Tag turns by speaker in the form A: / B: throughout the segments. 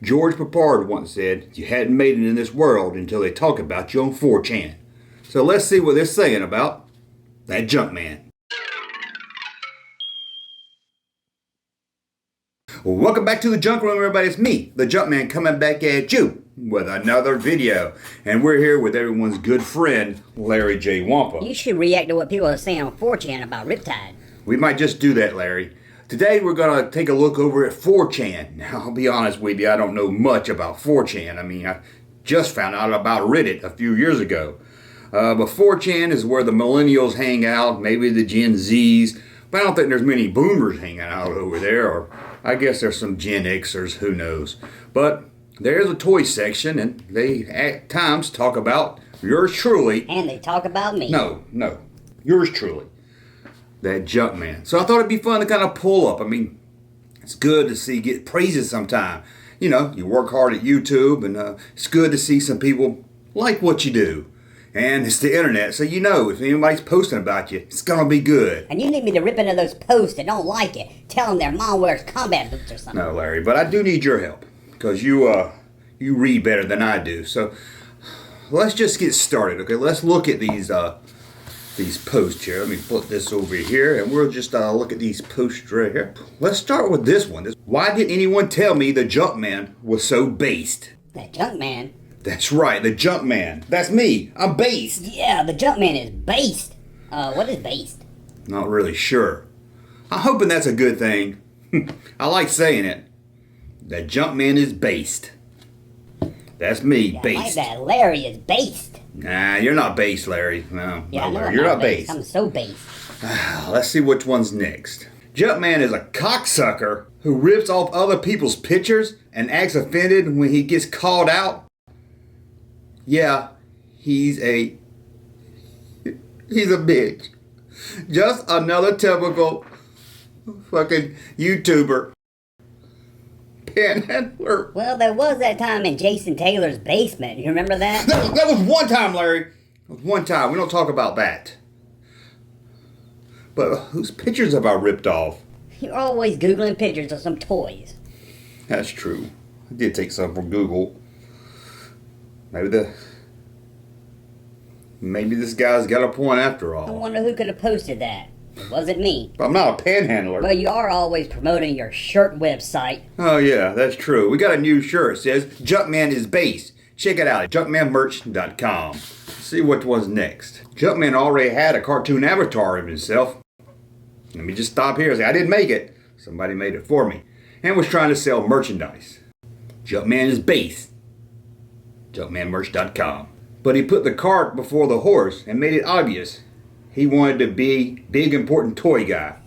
A: George Papard once said, you hadn't made it in this world until they talk about you on 4chan. So let's see what they're saying about that Junkman. Well, welcome back to the Junk Room, everybody. It's me, the Junkman, coming back at you with another video. And we're here with everyone's good friend, Larry J. Wampa.
B: You should react to what people are saying on 4chan about Riptide.
A: We might just do that, Larry. Today we're going to take a look over at 4chan. Now, I'll be honest with you, I don't know much about 4chan. I just found out about Reddit a few years ago. But 4chan is where the millennials hang out, maybe the Gen Zs. But I don't think there's many boomers hanging out over there, or I guess there's some Gen Xers, who knows. But there's a toy section, and they at times talk about yours truly.
B: And they talk about me.
A: No, yours truly. That Junkman. So I thought it'd be fun to kind of pull up. It's good to see, get praises sometime. You know, you work hard at YouTube, and it's good to see some people like what you do. And it's the internet, so you know if anybody's posting about you, it's gonna be good.
B: And you need me to rip into those posts that don't like it. Tell them their mom wears combat boots or something.
A: No, Larry, but I do need your help. Because you read better than I do. So let's just get started, okay? Let's look at these posts here. Let me put this over here, and we'll just look at these posts right here. Let's start with this one. Why didn't anyone tell me the Junkman was so based?
B: That Junkman?
A: That's right, the Junkman. That's me. I'm based.
B: Yeah, the Junkman is based. What is based?
A: Not really sure. I'm hoping that's a good thing. I like saying it. The Junkman is based. That's me,
B: Yeah,
A: based.
B: like that. Larry is based.
A: Nah, you're not based, Larry. No,
B: Yeah,
A: no,
B: I know
A: Larry, you're not based.
B: I'm so based.
A: Let's see which one's next. Junkman is a cocksucker who rips off other people's pictures and acts offended when he gets called out. Yeah, he's a bitch. Just another typical fucking YouTuber. Panhandler.
B: Well, there was that time in Jason Taylor's basement. You remember that?
A: That was one time, Larry. That was one time. We don't talk about that. But whose pictures have I ripped off?
B: You're always Googling pictures of some toys.
A: That's true. I did take some from Google. Maybe this guy's got a point after all.
B: I wonder who could have posted that. It wasn't me.
A: But I'm not a panhandler.
B: Well, you are always promoting your shirt website.
A: Oh yeah, that's true. We got a new shirt. It says Junkman is based. Check it out at junkmanmerch.com. See what was next. Junkman already had a cartoon avatar of himself. Let me just stop here and say I didn't make it. Somebody made it for me. And was trying to sell merchandise. Junkman is based. junkmanmerch.com. But he put the cart before the horse and made it obvious he wanted to be big important toy guy.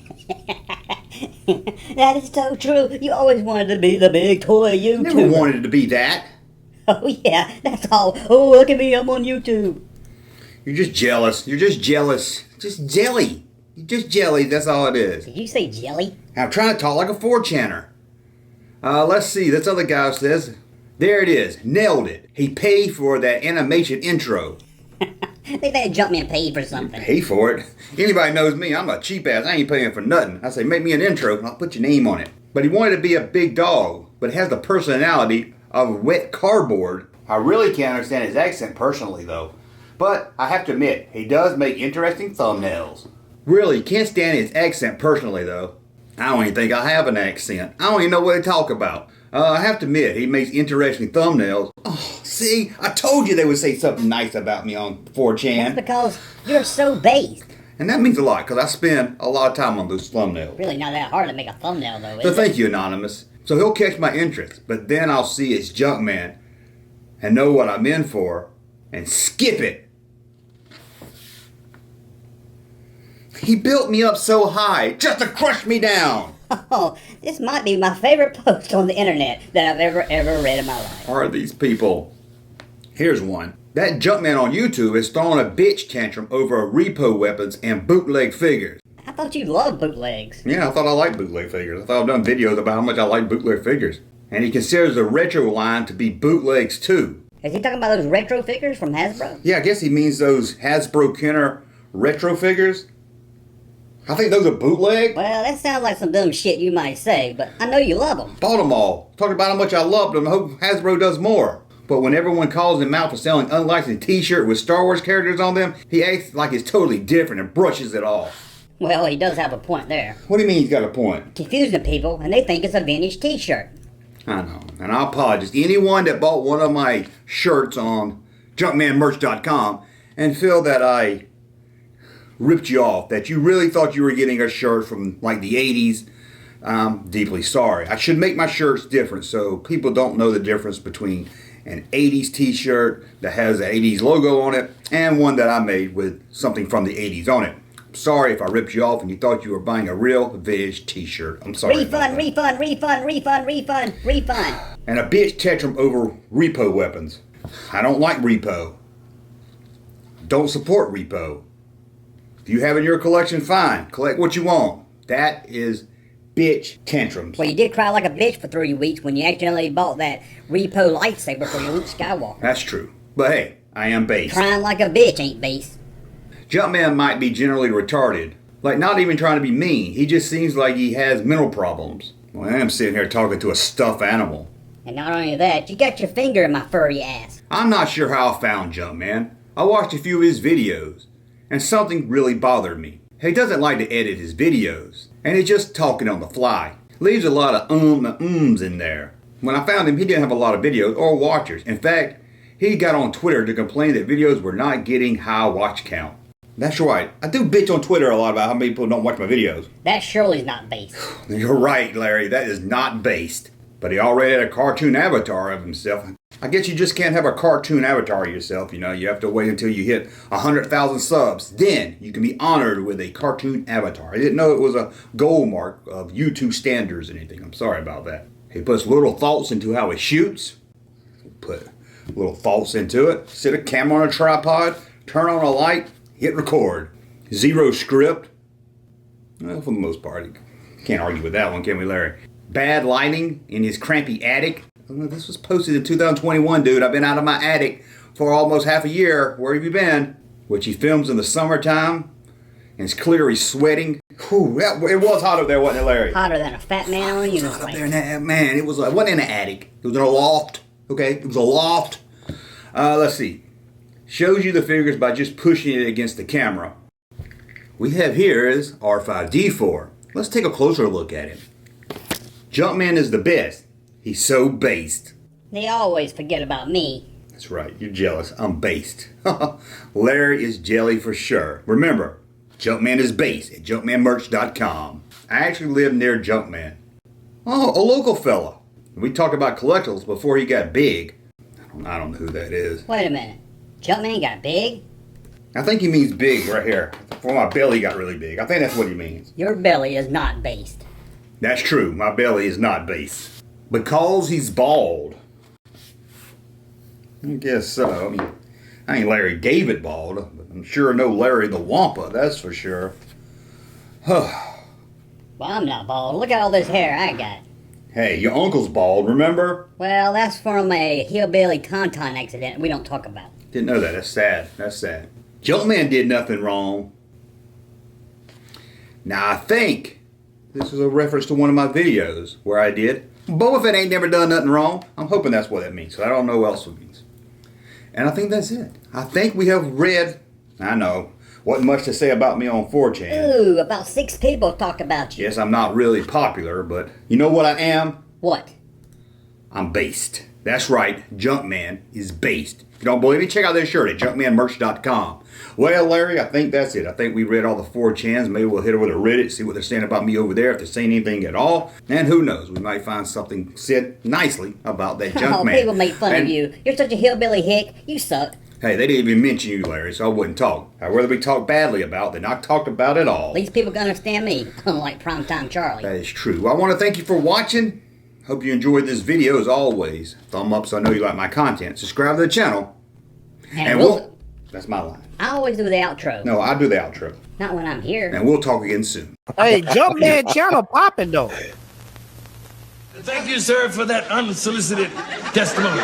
B: That is so true. You always wanted to be the big toy YouTuber.
A: Never wanted to be that.
B: Oh yeah, that's all. Oh, look at me, I'm on YouTube.
A: You're just jealous. You're just jealous. Just jelly. You're just jelly, that's all it is.
B: Did you say jelly?
A: I'm trying to talk like a 4chaner. Let's see, this other guy says, there it is, nailed it. He paid for that animation intro.
B: They bet Junkman paid for something.
A: Pay for it? Anybody knows me, I'm a cheap ass, I ain't paying for nothing. I say, make me an intro and I'll put your name on it. But he wanted to be a big dog, but has the personality of wet cardboard. I really can't understand his accent personally though. But I have to admit, he does make interesting thumbnails. Really, can't stand his accent personally though. I don't even think I have an accent. I don't even know what they talk about. I have to admit, he makes interesting thumbnails. Oh, see, I told you they would say something nice about me on 4chan.
B: That's because you're so based.
A: And that means a lot, because I spend a lot of time on those thumbnails.
B: Really not that hard to make a thumbnail though, is
A: So
B: it?
A: thank you, Anonymous. So he'll catch my interest, but then I'll see it's Junkman and know what I'm in for and skip it. He built me up so high just to crush me down.
B: Oh, this might be my favorite post on the internet that I've ever read in my life.
A: Are these people? Here's one. That Junkman on YouTube is throwing a bitch tantrum over repo weapons and bootleg figures.
B: I thought you loved bootlegs.
A: Yeah, I thought I liked bootleg figures. I thought I've done videos about how much I like bootleg figures. And he considers the retro line to be bootlegs too.
B: Is he talking about those retro figures from Hasbro?
A: Yeah, I guess he means those Hasbro Kenner retro figures. I think those are bootleg.
B: Well, that sounds like some dumb shit you might say, but I know you love them.
A: Bought them all. Talked about how much I loved them. I hope Hasbro does more. But when everyone calls him out for selling unlicensed t-shirt with Star Wars characters on them, he acts like it's totally different and brushes it off.
B: Well, he does have a point there.
A: What do you mean he's got a point?
B: Confusing people, and they think it's a vintage t-shirt.
A: I know, and I apologize to anyone that bought one of my shirts on junkmanmerch.com and feel that I ripped you off, that you really thought you were getting a shirt from like the 80s. I'm deeply sorry. I should make my shirts different so people don't know the difference between an 80s t-shirt that has the 80s logo on it and one that I made with something from the 80s on it. I'm sorry if I ripped you off and you thought you were buying a real vintage t-shirt. I'm sorry.
B: Refund.
A: And a bitch tantrum over repo weapons. I don't like repo. Don't support repo. If you have it in your collection, fine. Collect what you want. That is bitch tantrums.
B: Well, you did cry like a bitch for 3 weeks when you accidentally bought that repo lightsaber for your Luke Skywalker.
A: That's true. But hey, I am based.
B: Crying like a bitch ain't based.
A: Junkman might be generally retarded. Like, not even trying to be mean. He just seems like he has mental problems. Well, I am sitting here talking to a stuffed animal.
B: And not only that, you got your finger in my furry ass.
A: I'm not sure how I found Junkman. I watched a few of his videos, and something really bothered me. He doesn't like to edit his videos, and he's just talking on the fly. Leaves a lot of and ums in there. When I found him, he didn't have a lot of videos or watchers. In fact, he got on Twitter to complain that videos were not getting high watch count. That's right. I do bitch on Twitter a lot about how many people don't watch my videos.
B: That surely's not based.
A: You're right, Larry. That is not based. But he already had a cartoon avatar of himself. I guess you just can't have a cartoon avatar of yourself, you know. You have to wait until you hit 100,000 subs. Then you can be honored with a cartoon avatar. I didn't know it was a goal mark of YouTube standards or anything. I'm sorry about that. He puts little thoughts into how he shoots. Put little thoughts into it. Set a camera on a tripod. Turn on a light. Hit record. Zero script. Well, for the most part, can't argue with that one, can we, Larry? Bad lighting in his crampy attic. This was posted in 2021, dude. I've been out of my attic for almost half a year. Where have you been? Which he films in the summertime. And it's clear he's sweating. Whew, it was hot up there, wasn't it, Larry?
B: Hotter than a fat man on a
A: It was hot up there in that, man. It wasn't in an attic. It was in a loft. Okay? It was a loft. Let's see. Shows you the figures by just pushing it against the camera. We have here is R5D4. Let's take a closer look at him. Junkman is the best. He's so based.
B: They always forget about me.
A: That's right, you're jealous. I'm based. Larry is jelly for sure. Remember, Junkman is based at junkmanmerch.com. I actually live near Junkman. Oh, a local fella. We talked about collectibles before he got big. I don't know who that is.
B: Wait a minute. Junkman got big?
A: I think he means big right here. Well, my belly got really big. I think that's what he means.
B: Your belly is not based.
A: That's true. My belly is not based. Because he's bald. I guess so. I mean, I ain't Larry David bald, but I'm sure no Larry the Wampa, that's for sure.
B: Well, I'm not bald. Look at all this hair I got.
A: Hey, your uncle's bald, remember?
B: Well, that's from a hillbilly tauntaun accident we don't talk about.
A: Didn't know that. That's sad. That's sad. Junkman did nothing wrong. Now, I think this is a reference to one of my videos where I did Boba Fett ain't never done nothing wrong. I'm hoping that's what that means. So I don't know what else it means. And I think that's it. I think we have read. I know. Wasn't much to say about me on 4chan.
B: Ooh, about 6 people talk about you.
A: Yes, I'm not really popular, but you know what I am?
B: What?
A: I'm based. That's right. Junkman is based. If you don't believe me, check out this shirt at junkmanmerch.com. Well, Larry, I think that's it. I think we read all the 4chans. Maybe we'll hit over to Reddit, see what they're saying about me over there, if they're saying anything at all. And who knows, we might find something said nicely about that Junkman.
B: Oh, people make fun of you. You're such a hillbilly hick. You suck.
A: Hey, they didn't even mention you, Larry, so I wouldn't talk. I'd rather be talked badly about than not talked about at all.
B: At least people can understand me, unlike Primetime Charlie.
A: That is true. Well, I want to thank you for watching. Hope you enjoyed this video as always. Thumb up so I know you like my content. Subscribe to the channel. And we'll... That's my line.
B: I always do the outro.
A: No, I do the outro.
B: Not when I'm here.
A: And we'll talk again soon.
C: Hey, Junkman channel popping though.
D: Thank you, sir, for that unsolicited testimony.